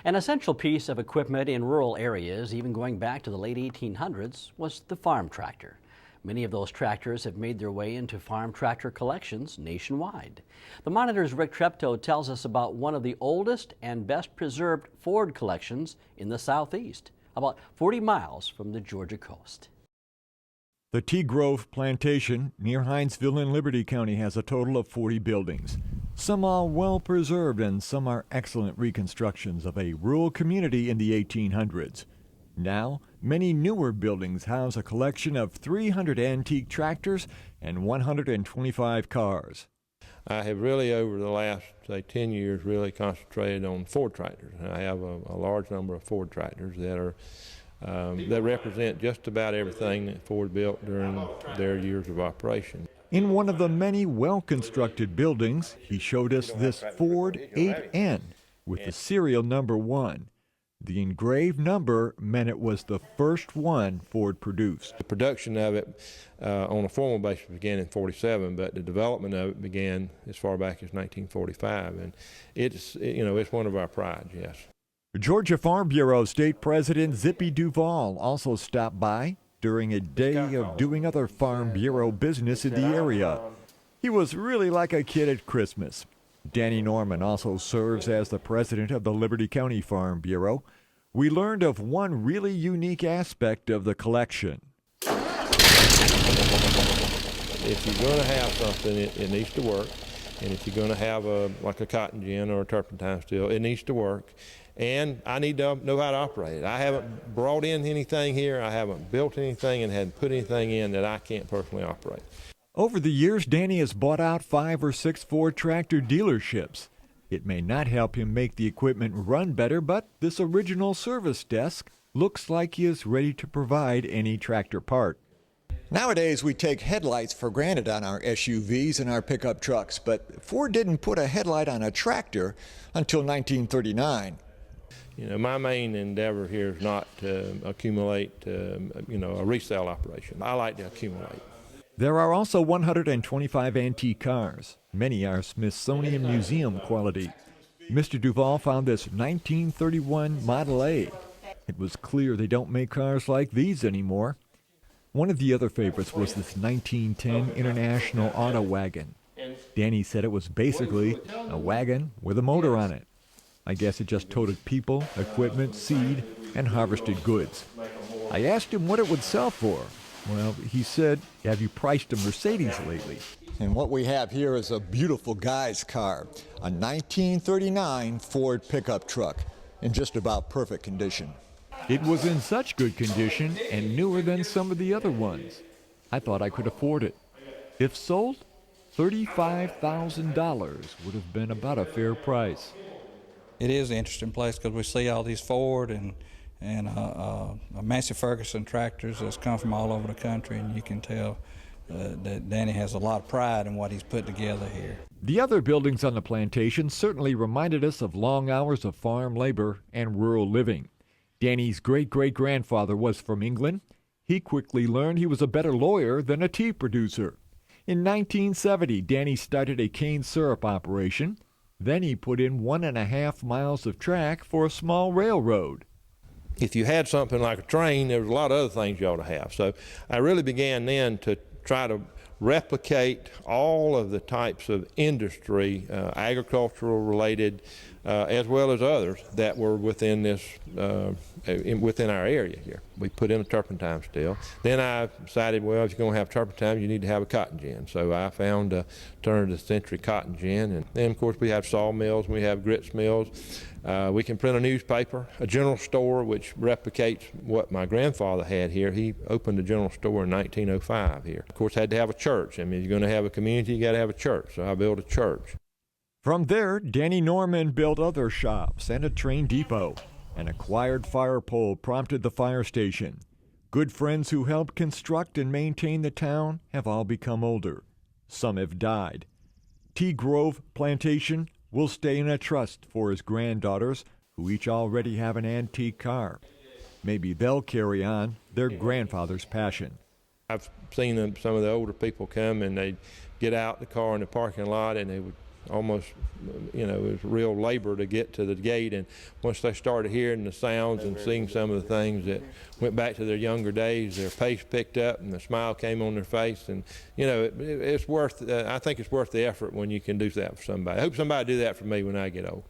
An essential piece of equipment in rural areas, even going back to the late 1800s, was the farm tractor. Many of those tractors have made their way into farm tractor collections nationwide. The Monitor's Rick Treptow tells us about one of the oldest and best preserved Ford collections in the Southeast, about 40 miles from the Georgia coast. The Trove Plantation near Hinesville in Liberty County has a total of 40 buildings. Some are well preserved and some are excellent reconstructions of a rural community in the 1800s. Now, many newer buildings house a collection of 300 antique tractors and 125 cars. I have really, over the last, say, 10 years, really concentrated on Ford tractors. I have a large number of Ford tractors that are that represent just about everything that Ford built during their years of operation. In one of the many well-constructed buildings, he showed us this Ford 8N with the serial number 1. The engraved number meant it was the first one Ford produced. The production of it on a formal basis began in '47, but the development of it began as far back as 1945, and it's one of our prides, yes. Georgia Farm Bureau State President Zippy Duvall also stopped by during a day of doing other Farm Bureau business in the area. He was really like a kid at Christmas. Danny Norman also serves as the president of the Liberty County Farm Bureau. We learned of one really unique aspect of the collection. If you're going to have something, it needs to work. And if you're going to have like a cotton gin or a turpentine still, it needs to work. And I need to know how to operate it. I haven't brought in anything here, I haven't built anything and hadn't put anything in that I can't personally operate. Over the years, Danny has bought out 5 or 6 Ford tractor dealerships. It may not help him make the equipment run better, but this original service desk looks like he is ready to provide any tractor part. Nowadays, we take headlights for granted on our SUVs and our pickup trucks, but Ford didn't put a headlight on a tractor until 1939. My main endeavor here is not to accumulate, a resale operation. I like to accumulate. There are also 125 antique cars. Many are Smithsonian Museum quality. Mr. Duvall found this 1931 Model A. It was clear they don't make cars like these anymore. One of the other favorites was this 1910 International Auto Wagon. Danny said it was basically a wagon with a motor on it. I guess it just toted people, equipment, seed, and harvested goods. I asked him what it would sell for. Well, he said, "Have you priced a Mercedes lately?" And what we have here is a beautiful guy's car, a 1939 Ford pickup truck, in just about perfect condition. It was in such good condition and newer than some of the other ones. I thought I could afford it. If sold, $35,000 would have been about a fair price. It is an interesting place because we see all these Ford and Massey Ferguson tractors that's come from all over the country, and you can tell that Danny has a lot of pride in what he's put together here. The other buildings on the plantation certainly reminded us of long hours of farm labor and rural living. Danny's great-great-grandfather was from England. He quickly learned he was a better lawyer than a tea producer. In 1970, Danny started a cane syrup operation. Then he put in 1.5 miles of track for a small railroad. If you had something like a train, there was a lot of other things you ought to have. So I really began then to try to replicate all of the types of industry, agricultural related, as well as others that were within this, within our area here. We put in a turpentine still. Then I decided, well, if you're going to have turpentine, you need to have a cotton gin. So I found a turn-of-the-century cotton gin. And then, of course, we have sawmills, we have grits mills. We can print a newspaper, a general store, which replicates what my grandfather had here. He opened a general store in 1905 here. Of course, had to have a church. I mean, if you're going to have a community, you got to have a church. So I built a church. From there, Danny Norman built other shops and a train depot. An acquired fire pole prompted the fire station. Good friends who helped construct and maintain the town have all become older. Some have died. Trove Plantation will stay in a trust for his granddaughters, who each already have an antique car. Maybe they'll carry on their grandfather's passion. I've seen some of the older people come and they'd get out the car in the parking lot and they would almost, you know, it was real labor to get to the gate. And once they started hearing the sounds and seeing some of the things that went back to their younger days, their pace picked up and the smile came on their face. And, you know, it's worth, I think it's worth the effort when you can do that for somebody. I hope somebody do that for me when I get old.